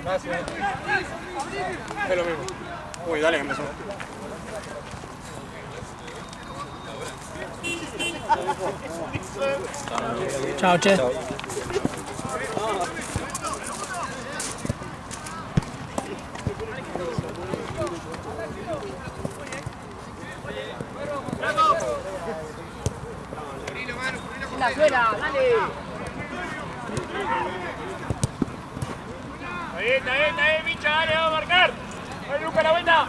Gracias. Es lo mismo. Uy, dale, que empezó. Chao, che. Chao. La suela, dale. Está bien, bicha, dale, vamos a marcar. Dale, Luca, la vuelta.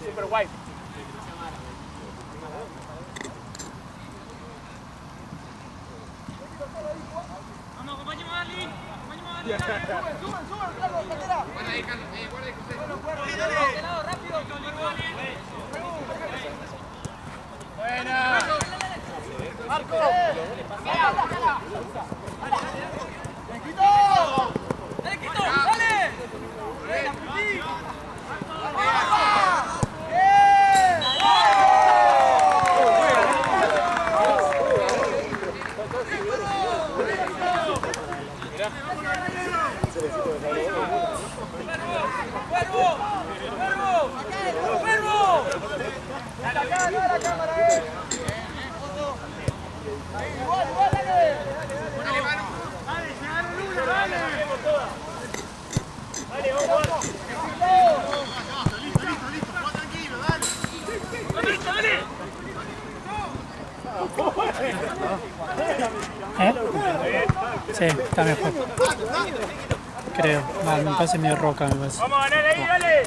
Super guay. Vamos, acompañemos a Arlene. Suban, Carlos, cartera. Guarda ahí, Carlos. Guarda ahí, José. Dale, rápido. Buena. Marco. Dale, Quito, dale. Sí, está mejor. Creo. Vale, me parece medio roca, me parece. Vamos a ganar ahí, dale.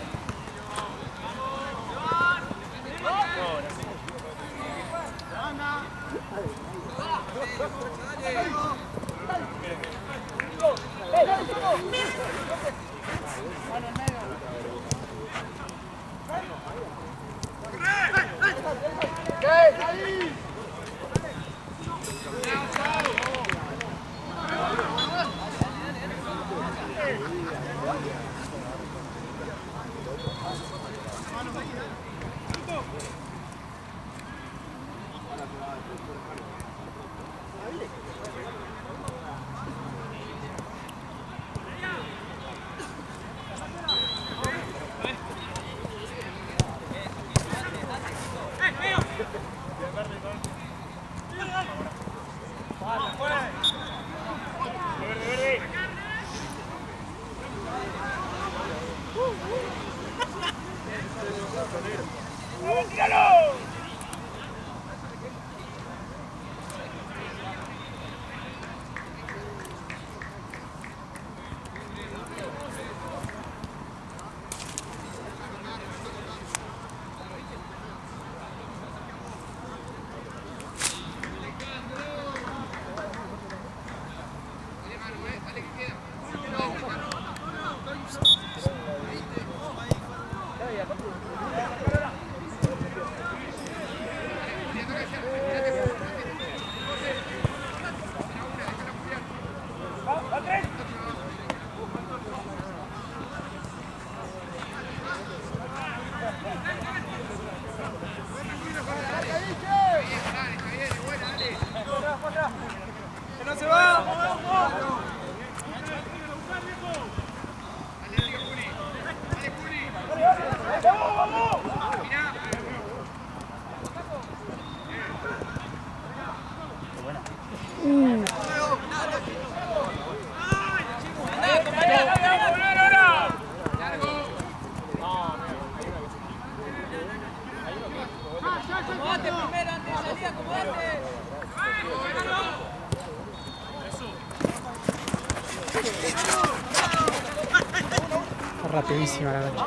Rapidísima la cancha.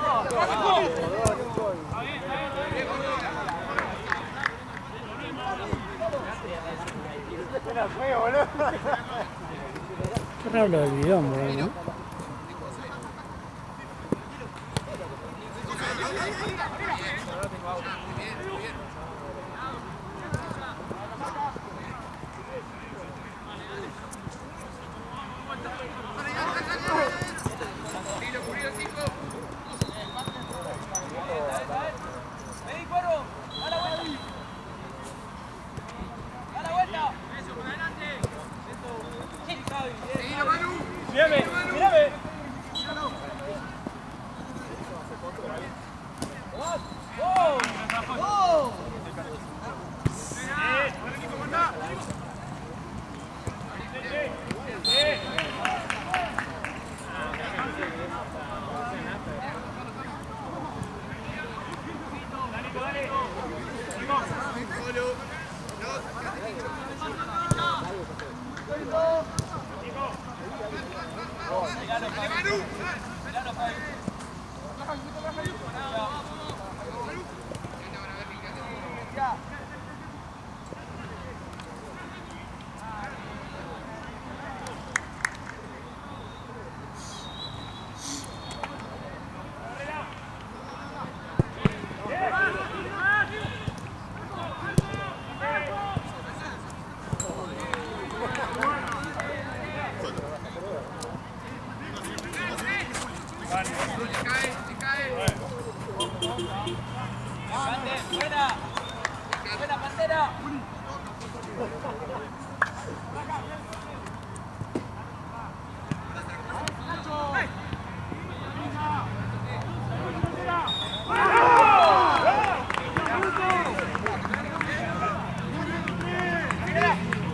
Qué raro lo del bidón, boludo, ¿no? Buena Pantera.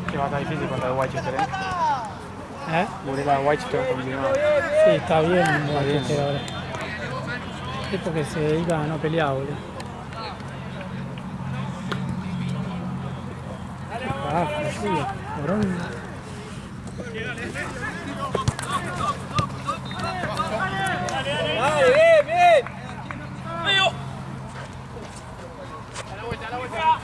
Que va a estar difícil contra el Whitechester, ¿Eh? Burela de Whitechester confirmado. Sí, está bien Whitechester ahora. Es porque se dedica a no pelear, boludo. Ah, sí, cabrón. Dale, bien, bien. A la vuelta, a la vuelta.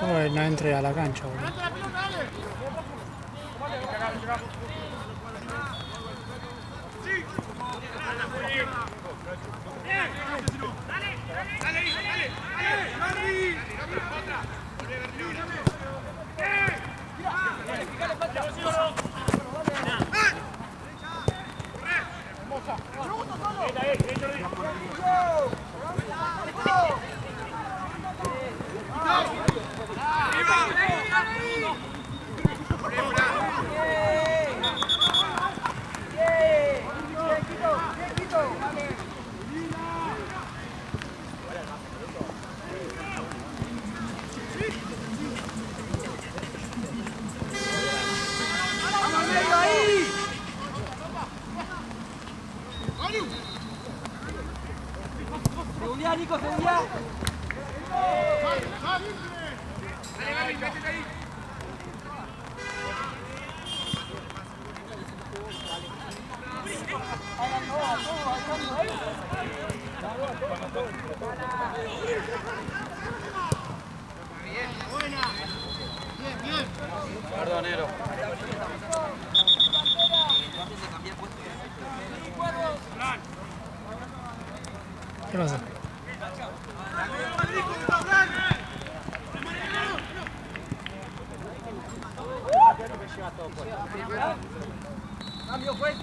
Joder, no entre a la cancha, boludo. Perdón, negro. ¿Qué pasa? Cambio, juez.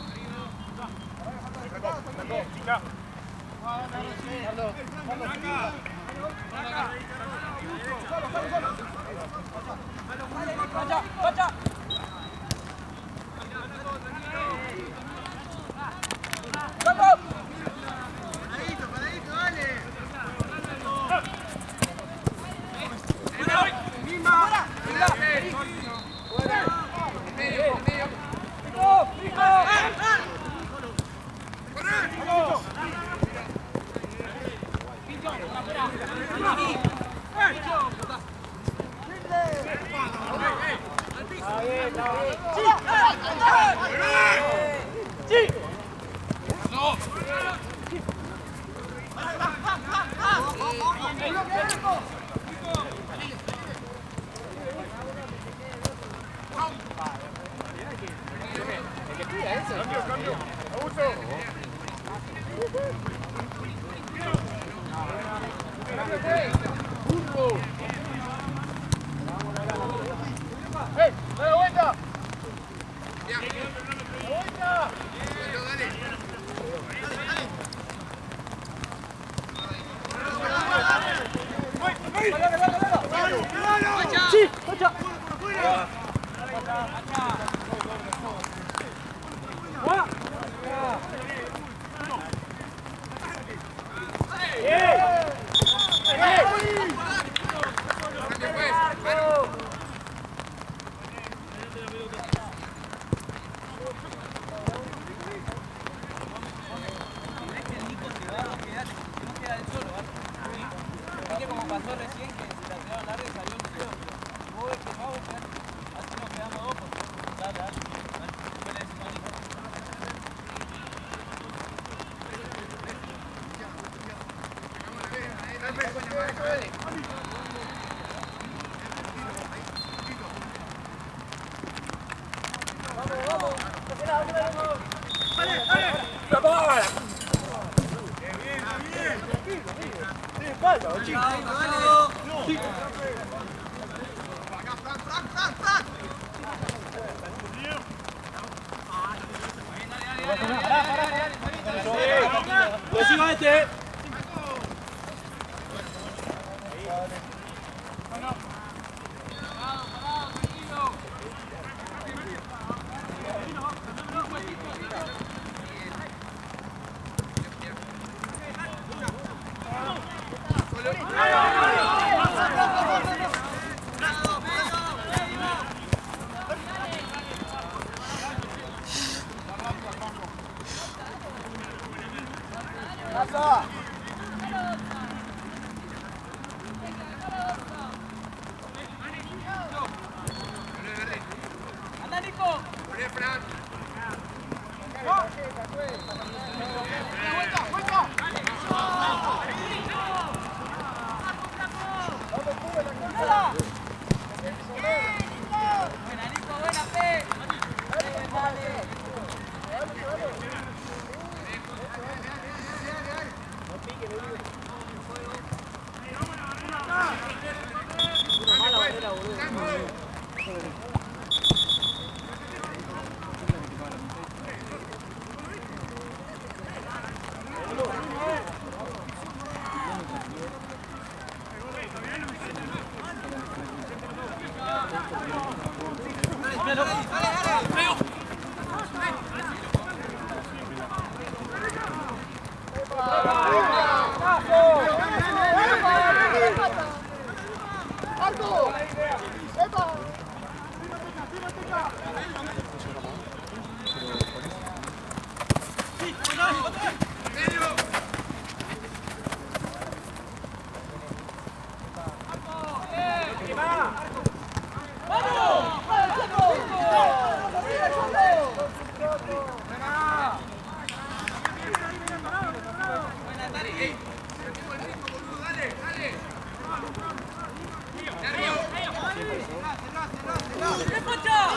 ¡Escucha!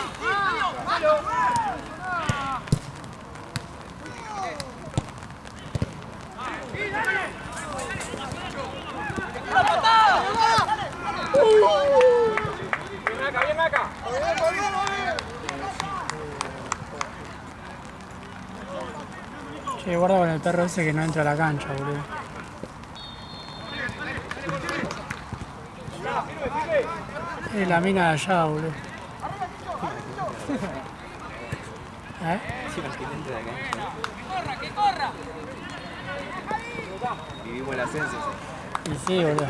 Che, guarda con el perro ese que no entra a la cancha, boludo. Es la mina de allá, boludo. ¿Eh? ¡Que corra! Vivimos el ascenso. Y sí, boludo.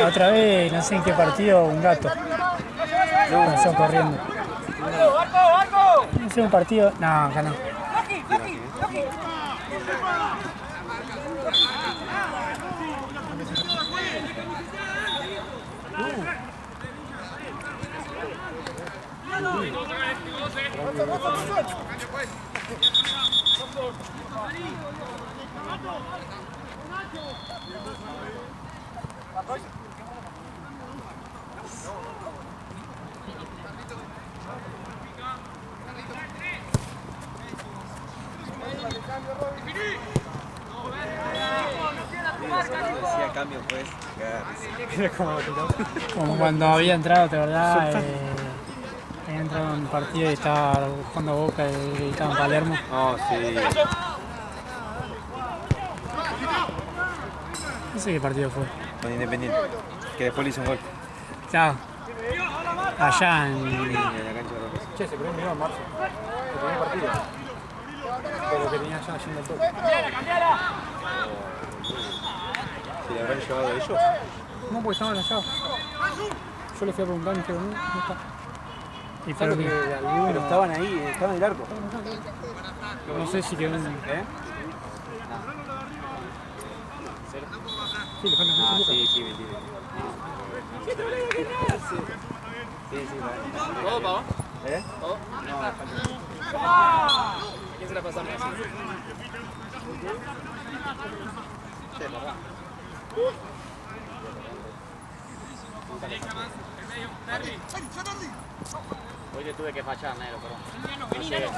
La otra vez, no sé en qué partido, un gato. Pasó corriendo. No sé, un partido. No, acá no. Decía cambio, pues. Como cuando había entrado, ¿te verdad? Había entrado en un partido y estaba jugando Boca y estaba en Palermo. Oh, sí. No sé qué partido fue. Con Independiente. Que después le hizo un gol. Claro. Allá en. En la cancha de Roca. Che, se prendió en marzo. El primer partido. Pero que tenía ya yendo el toque. ¿Se le habrán llevado a ellos? No, porque estaban allá. Yo les fui a preguntar y me dijeron, no está. Y Claro pero que algunos Pero estaban ahí, estaban en el arco. no sé si quedó en... ¿Eh? Sí, le faltan Ah, 6 lucas. sí, sí, mentira. Sí, sí, vale. ¿Todo, pavo? ¿Eh? ¿Todo? No, falta. ¿Quién se la pasamos? Hoy le tuve que fallar, negro, perdón. No llegué.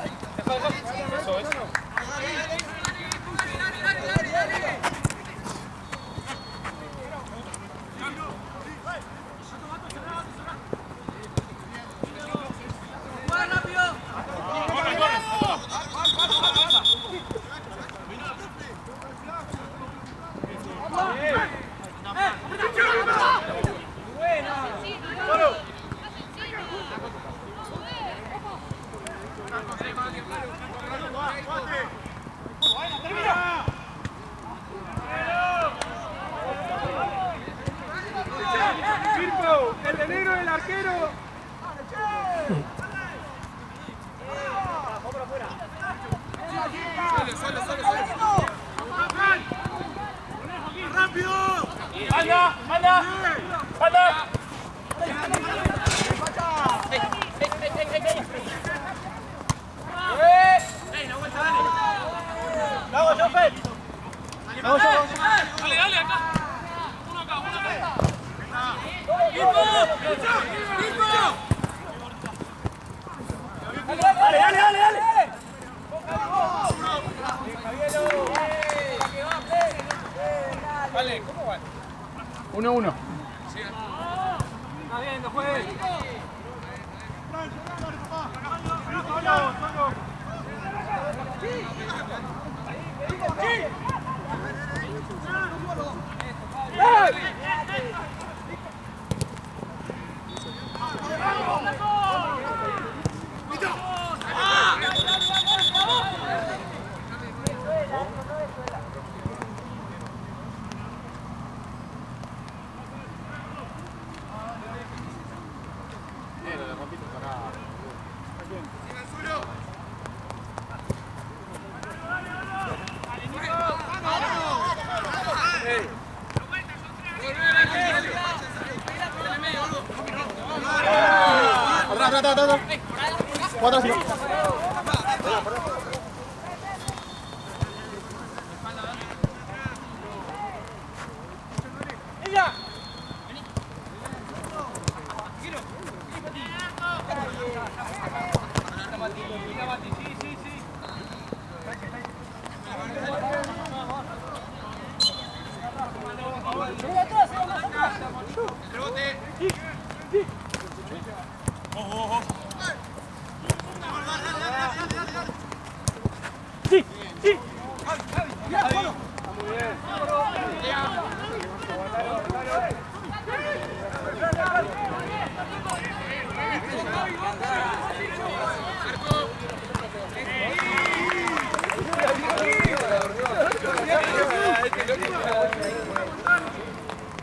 ¡El de negro del arquero! ¡Anda! ¡Anda! ¡Anda! ¡Vamos, Joffel! ¡Vamos, Dale, dale, acá. Uno acá, uno acá. ¡Dale, dale, dale, dale! Vale, ¿cómo van? 1-1. Está bien, no juegues. Atrás. 4-5.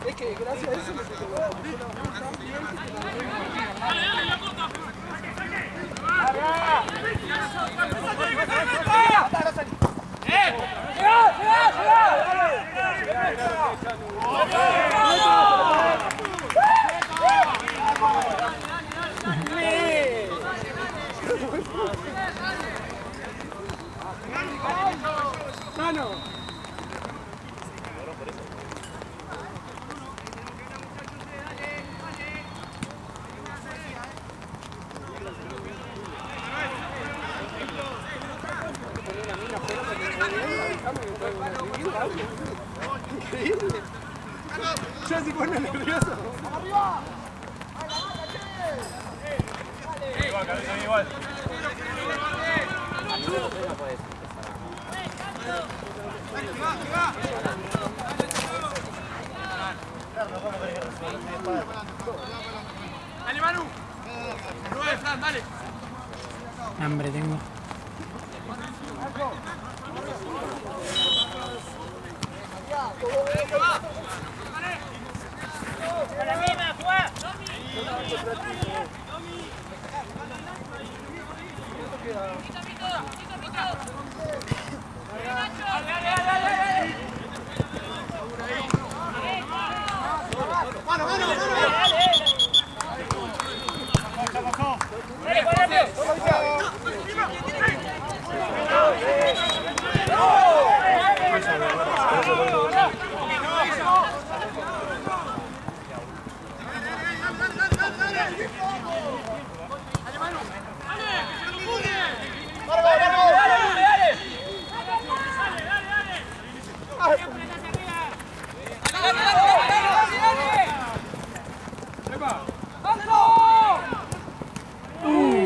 Es que gracias a eso me quedó tan bien increíble. Ya se pone nervioso. Igual. Dale, Manu. Rubén, Fran, dale. Hambre tengo. Para mí, me juega.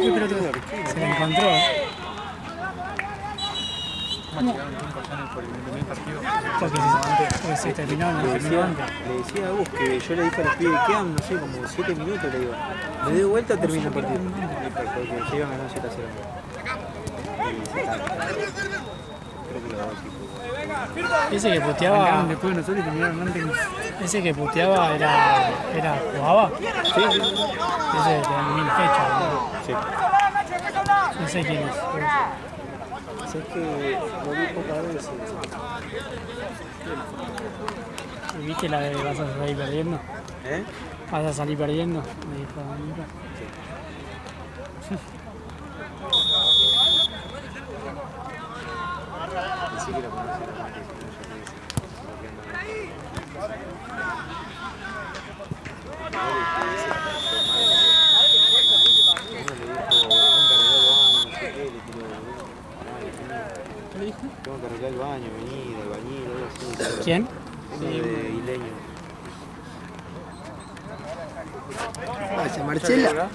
Qué pelotudo. Se le encontró. Porque se terminó antes. Le decía a vos que yo le dije a los pibes que quedan, no sé, como 7 minutos, le digo. Le doy vuelta, termina el partido. Porque se iban ganando 7-0. Creo que lo hago así. Ese que puteaba. Después de nosotros y terminaron antes. Ese que puteaba era jugaba. Sí. Ese de 1000 fechas. Sí. No sé quién es. Es que lo vi pocas veces. ¿Viste la de vas a salir perdiendo? ¿Eh? ¿Vas a salir perdiendo? Me dijo Nico. Ni siquiera conocí la marca. Tengo que arreglar el baño, venir, el bañil, algo así. ¿Quién? Uno de Ileño. Vaya, Marcela.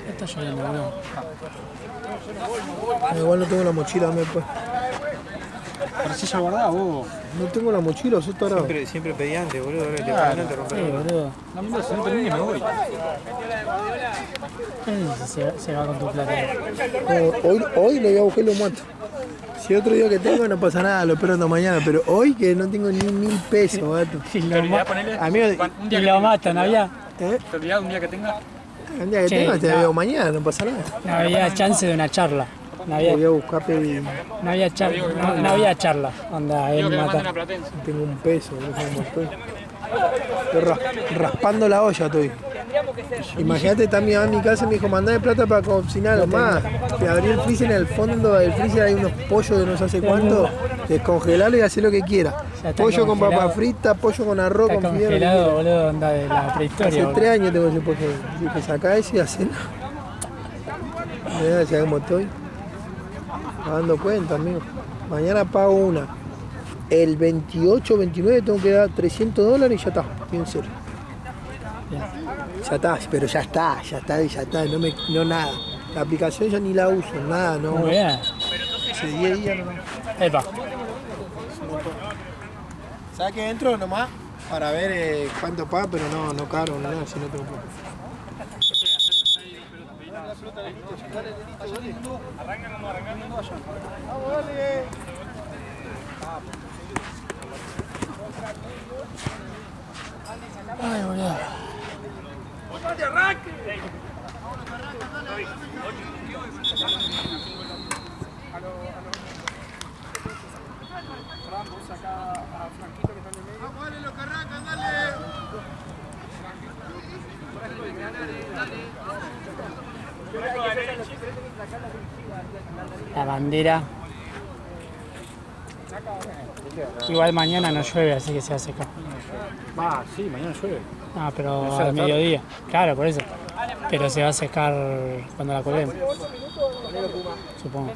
Está lloviendo, boludo. Igual no tengo la mochila, me pues. Pero si ya guardaba vos. No tengo la mochila, sos tarado. Siempre pedí antes, boludo. Ahora te Claro. te Sí, romper. boludo. No me si no termine me voy. Se va con tu plata. Hoy le voy a buscar los matos. Si otro día que tengo no pasa nada, lo espero hasta mañana. Pero hoy que no tengo ni 1000 pesos, gato. Y ¿Te lo, olvidás ponerle? Amigo, Un y día que lo tenga. matan, había ¿eh? ¿Te olvidás un día que tenga? El día que Che, tengo te no. veo mañana, no pasa nada. no había chance de una charla. No Voy había, a buscar pedir. no había charla. No había charla. Onda, Digo él que le manden a mata. Platense. Tengo un peso, no sé cómo estoy. Estoy raspando la olla, estoy. Imagínate, está mi mamá en mi casa y me dijo, mandame plata para cocinar algo más. Te abrí el freezer, en el fondo del freezer hay unos pollos de no sé hace cuánto. Descongelarlo y hacer lo que quiera. Ya está Pollo con congelado. papa frita, pollo con arroz, Está con fideo. congelado, boludo, onda de la prehistoria. Hace boludo. 3 años tengo ese pollo. Dije, sacá ese y hacelo. Mirá, ya cómo estoy. Dando cuenta, amigo. Mañana pago una. El 28, 29 tengo que dar $300 y ya está. Bien serio. Ya está, pero ya está. No nada. La aplicación ya ni la uso, nada, no. Muy bien. Hace 10 días nomás. Epa. ¿Sabes qué entro nomás? para ver cuánto paga, pero no caro, no nada, si no tengo plata. Arrancan como arrancando. Ay, boludo. La bandera. Igual mañana no llueve, así que se va a secar. Ah, sí, mañana llueve. Ah, pero al mediodía. Claro, por eso. Pero se va a secar cuando la colguemos. Supongo.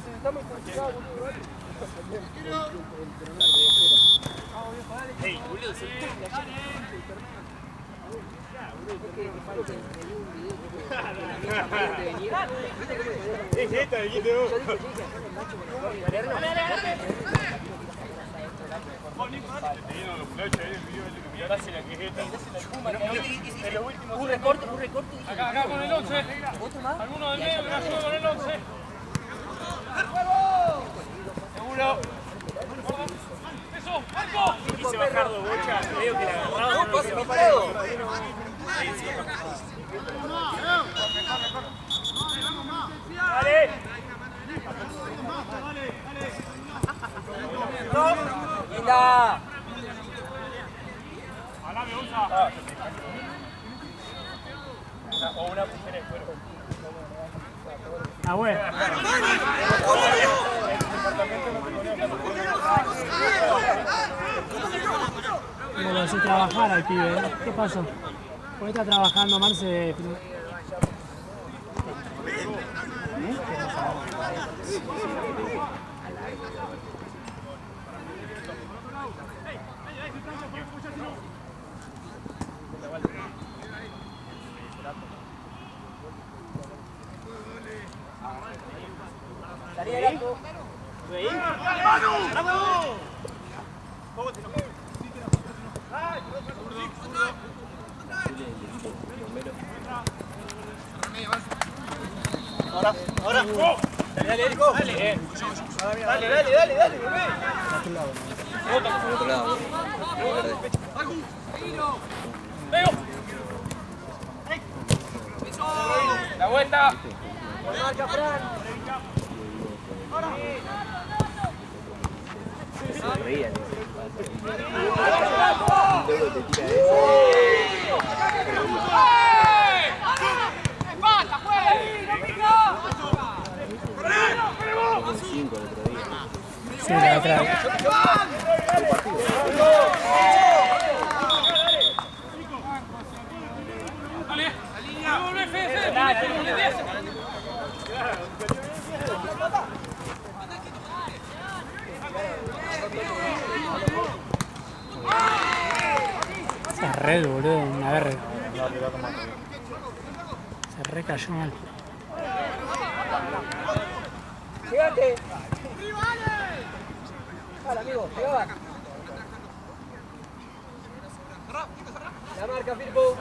Un recorte. Acá con el 11. Alguno del medio que la ayude con el 11. Seguro. Eso, Marco. Quise bajar dos bochas, creo que la agarraba. No, pasa mi pedo. Dale. Linda. Alame, usa. O una pujera de cuero. Ah, bueno. No lo hace trabajar al pibe, ¿eh? ¿Qué pasó? ¿Por qué está trabajando Marce? Salí del arco. Ahora. Dale, Erico. Dale. Dale, bebé. Otro lado. Veo. La vuelta. Marca, Fran. Se reían. ¡Empata, juega! Con 5 el otro día. Sí, la otra vez. Dale, la línea. Vuelve, Fede. Se re, boludo, una verga. Se re cayó mal. Llegate. Dale, amigo, llegaba. La marca, Firpo.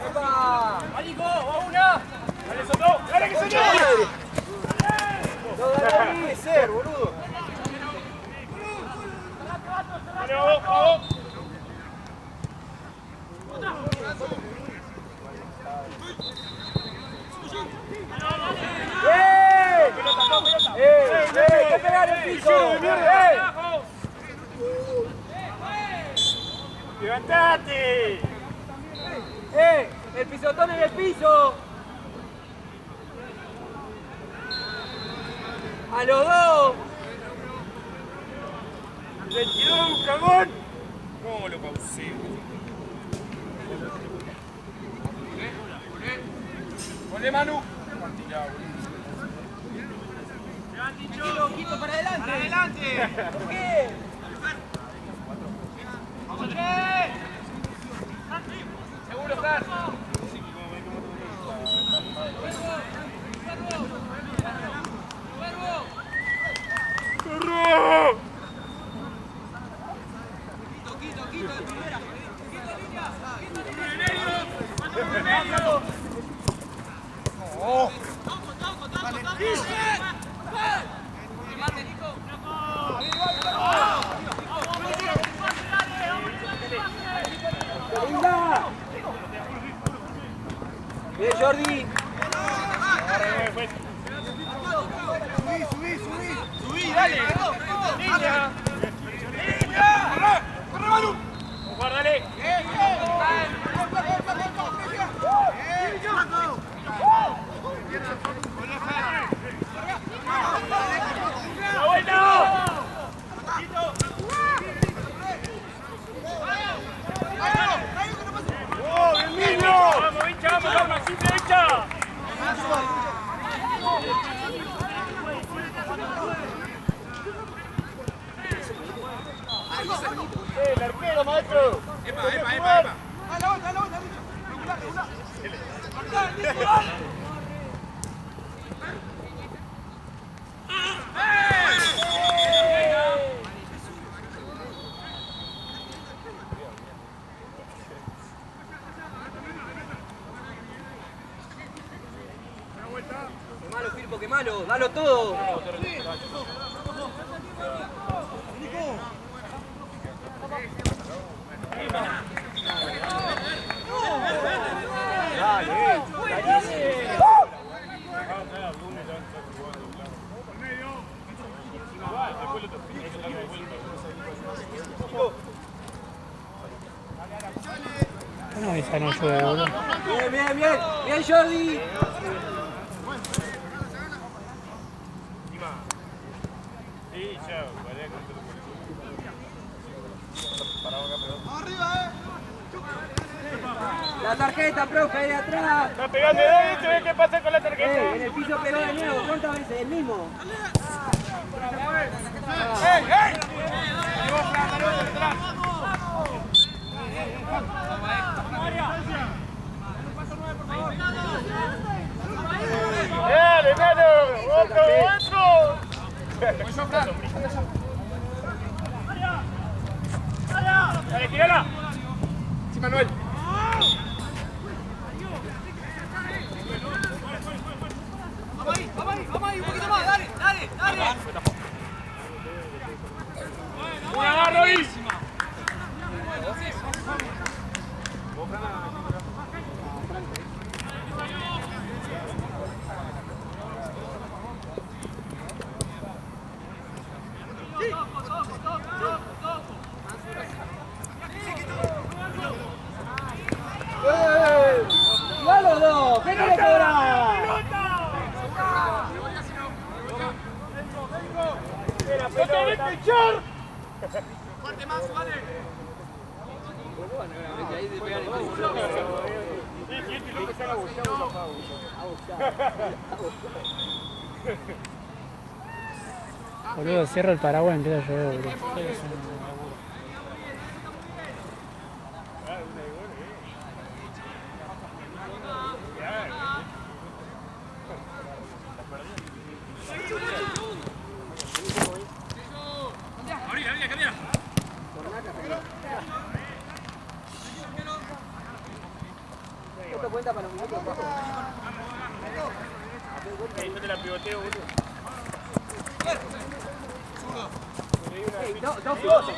¡Epa! ¡Mágico! ¡Va una! Dale, Soto. Dale, que soñó. No da ni ser, boludo. Dale, vamos. ¡Que pegar el piso! ¡Levantate! ¡El pisotón en el piso! ¡A los dos! ¡Le tiró un cagón! ¿Cómo lo pausé? ¡Volé, Manu! Quito para adelante. ¡Para adelante! ¿Por qué? ¡Vamos, Che! aflojar. Bien, Jordi. Subí, dale. Niña. Guárdale. ¡La vuelta! ¡Oh, bien, niño! ¡Vamos, hincha, vamos, simple, hincha! ¡El arquero, maestro! ¡Epa! Qué malo, Firpo, qué malo. Dalo todo. No, esa no llueve, boludo. Bien, Jordi. Sí, chao. La tarjeta, profe, ahí de atrás. Está pegando de ahí, ¿te ves qué pasa con la tarjeta? En el piso pegó de nuevo. ¿Cuántas veces? El mismo. ¡Ey! ¡Dale, mano! ¡Otro! ¡Dale, tírala! Sí, Manuel. Vamos ahí, un poquito más, dale. ¡Un agarro ahí! ¡Dalo, dos! ¿Qué no le cobra? ¡No tenés que echar! Fuerte más, vale. Boludo, cierro el paraguas y empieza a llover, boludo. Esto cuenta para los minutos. Yo te la pivoteo, boludo. Dos pivotes.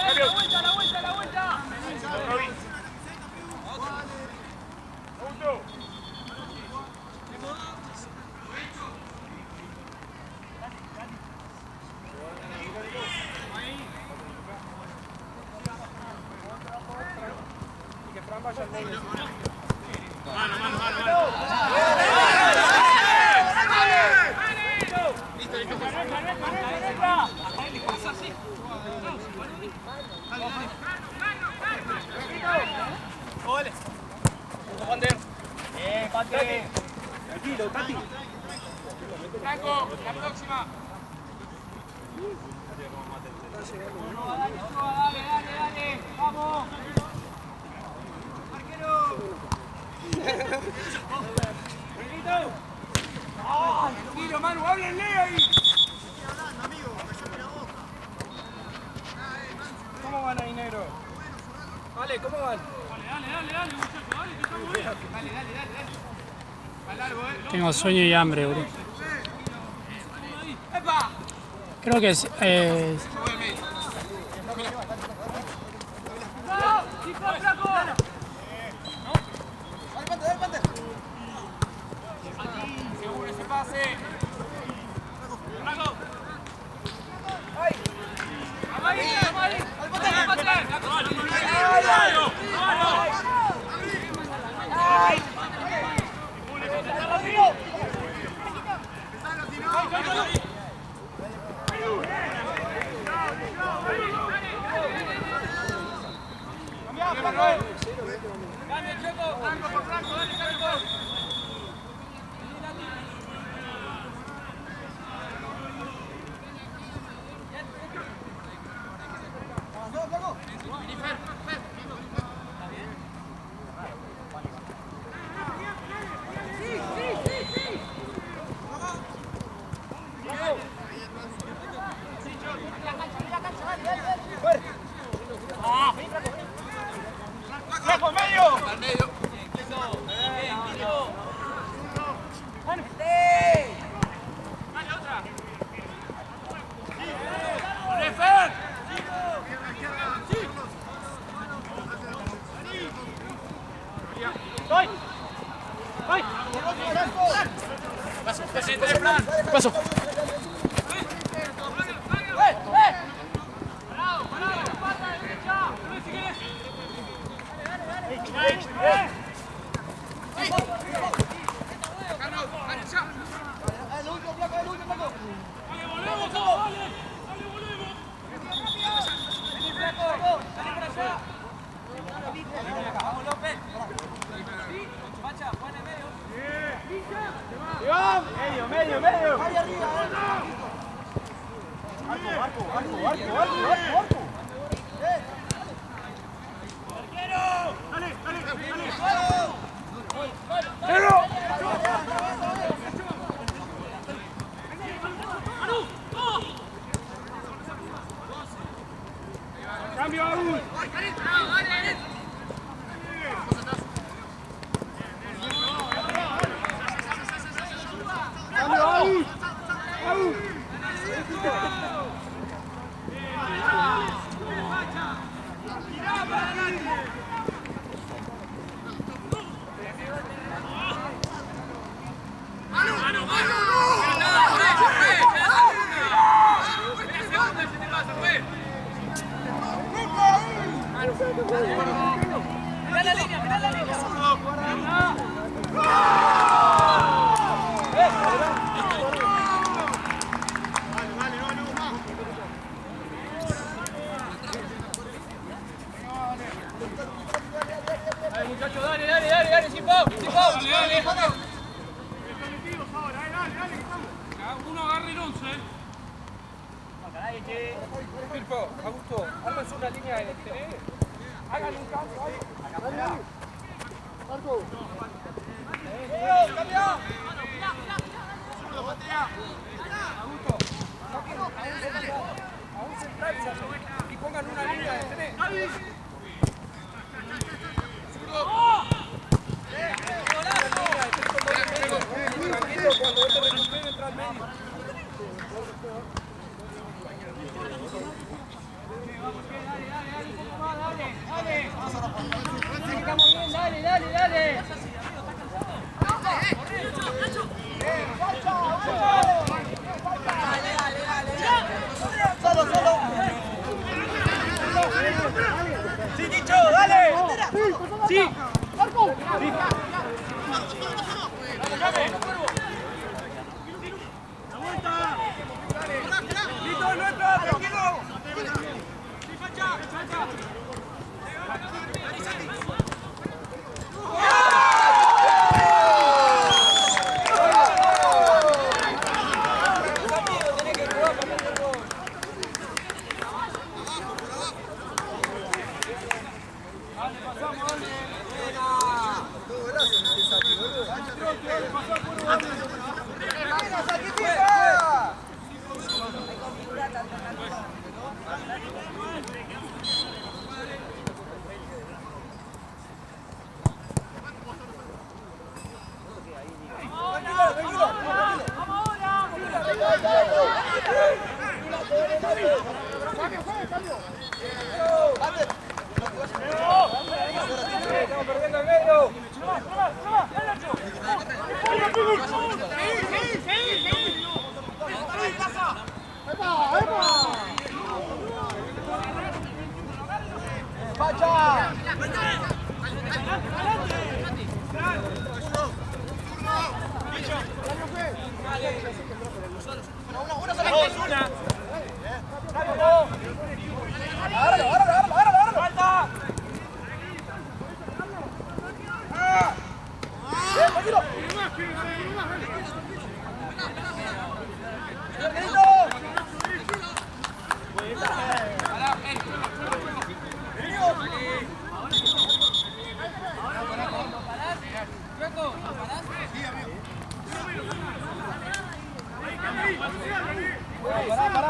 ¡Cambio! La vuelta. Robin. Auto. Tranquilo, Tati. Franco, la próxima. Dale, vamos. Arquero. Tranquilo, Manu, háblenle ahí. ¿Cómo van ahí, negro? Vale, ¿cómo van? Dale, muchachos, dale, que estamos bien. Dale. Va largo, Tengo sueño y hambre, bro. ¡Epa! Creo que es. ¡Chico, flaco! Dale, seguro ese pase. ¡Flaco! ¡Ay! ¡Vamos ahí! ¡Al bote! ¡Ay! Dale, Choco, franco por franco, dale, Choco. ¡Flaco, medio! ¡Al medio! ¡Dale otra! ¡Dale, Fer! ¡Voy! ¡Voy! Paso. Medio. Cambio a uno. Dale, muchachos, dale, sin pau, dale. Uno agarre el 11. Firpo, Augusto, armas una línea de tele. Hagan un cambio ahí. Marco. ¡Cambia! Augusto, a un central y pongan una línea de tele. Cuando este recupere entra al medio. Dale. Estamos bien, dale. Solo. Sí, Nicho, dale. Sí. Marco. La vuelta. Listo, no entra, tranquilo. Sí, facha.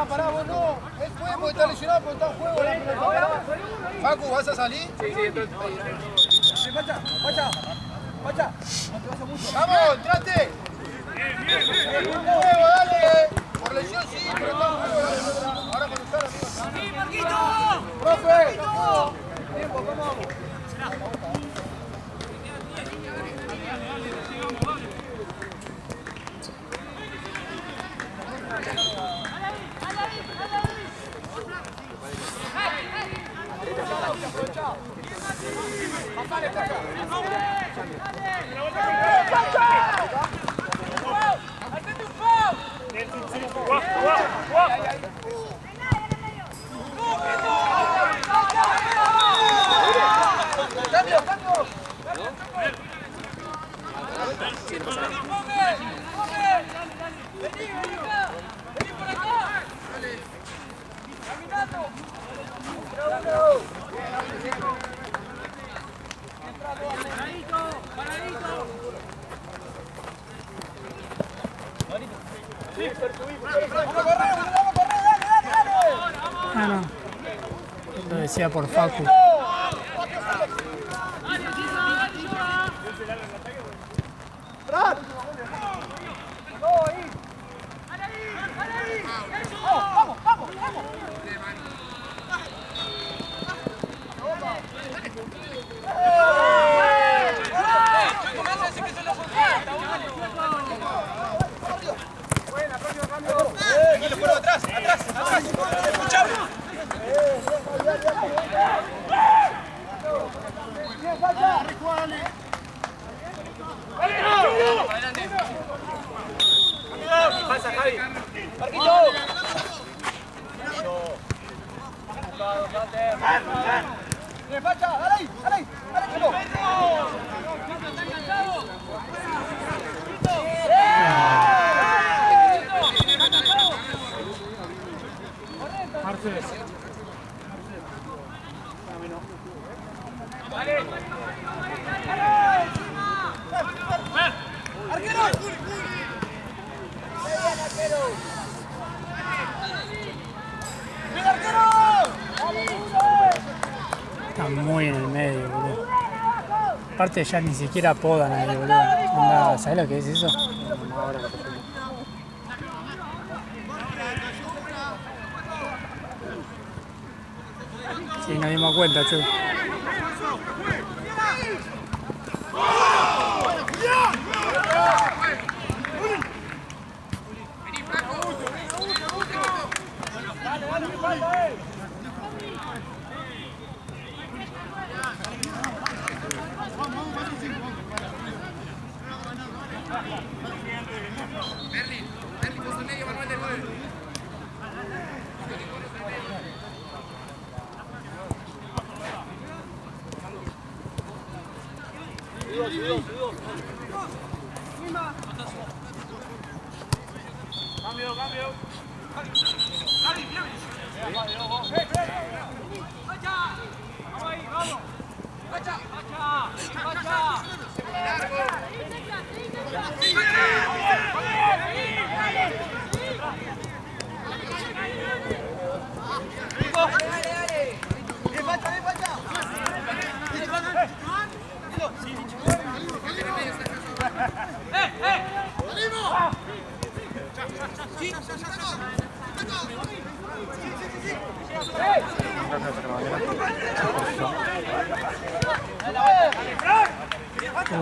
Pará, vos no. Él puede porque está lesionado, porque está en juego la pelota. Facu, ¿vas a salir? Sí, entonces. Pacha. ¡Vamos, entrate! ¡Un juego, dale! Por lesión sí, pero está en juego. Ahora con usar, amigo. ¡Profe! Tiempo, vamos. Ah, no. Lo decía por Facu. Pasa, Javi. Está muy en el medio, boludo. Aparte ya ni siquiera podan ahí, boludo. Anda, ¿sabés lo que es eso? Sí, nos dimos cuenta, Chu.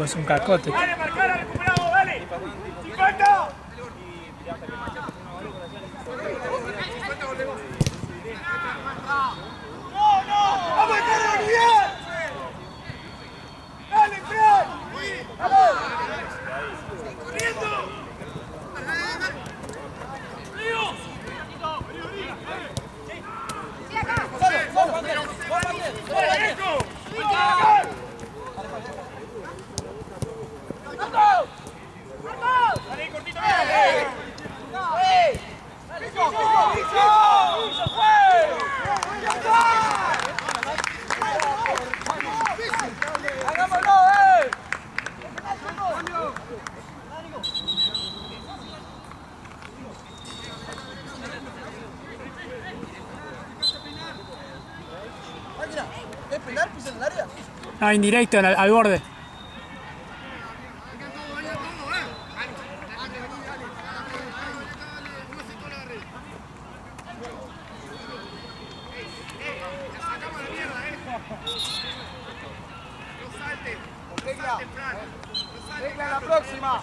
Es un cacote. Dale, marcar, recuperado, dale. 50. ¡No! ¡Vamos a dejarlo bien! No, indirecto al borde. Regla la próxima.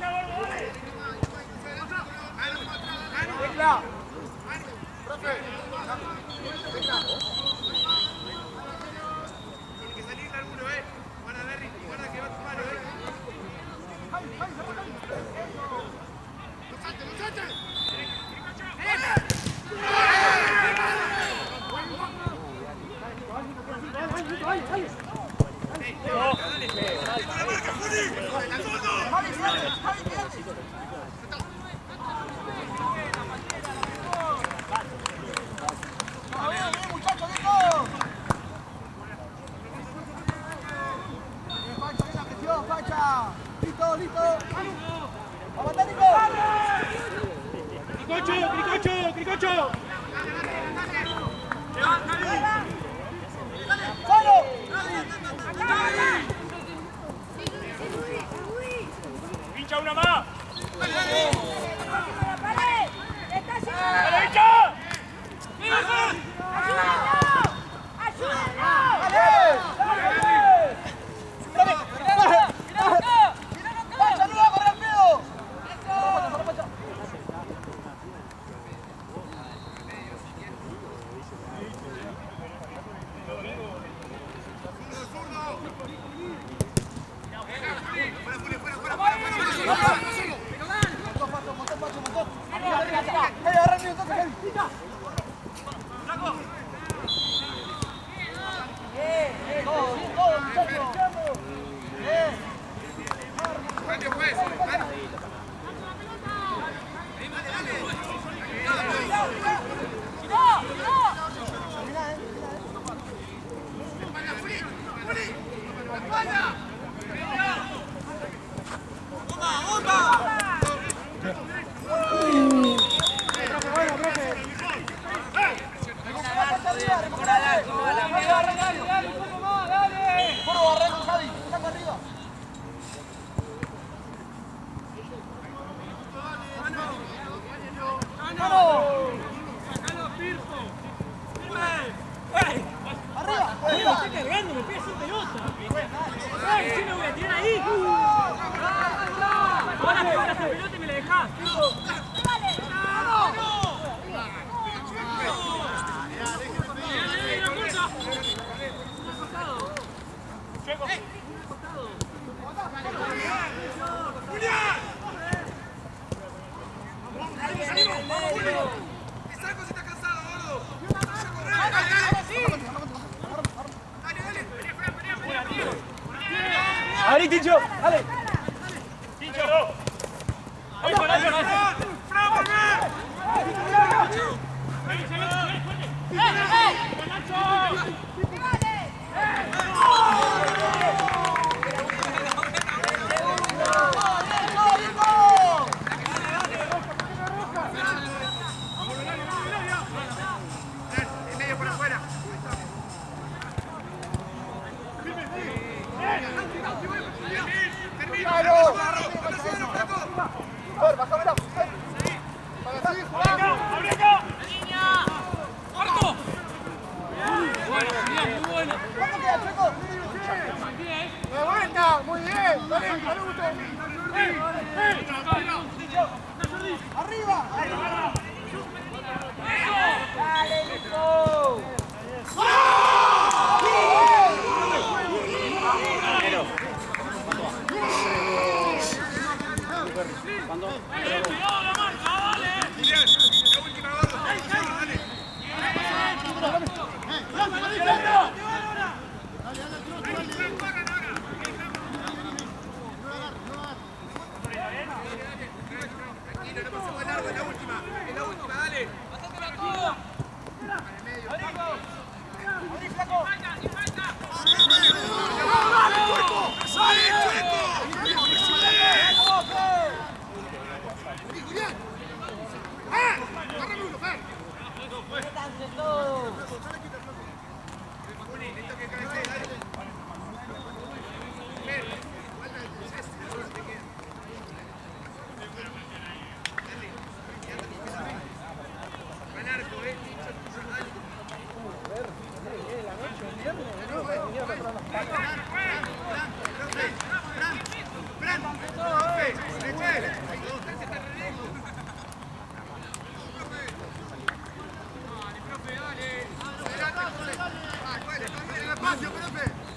Regla. Profe. Regla. Tiene que salir alguno, Guarda, Berry. Guarda que va tu mano, ¡No salte, no salte! ¡Listo, listo! ¡Aguantá, Nico! ¡Cricocho, Cricocho, Cricocho! ¡Solo! ¡Pincha una más! ¡Dale, pincha! ¡Abrí, Tincho! ¡Dale! ¡Tincho! ¡Ahí con algo! ¡Bravo, Espacio, profe.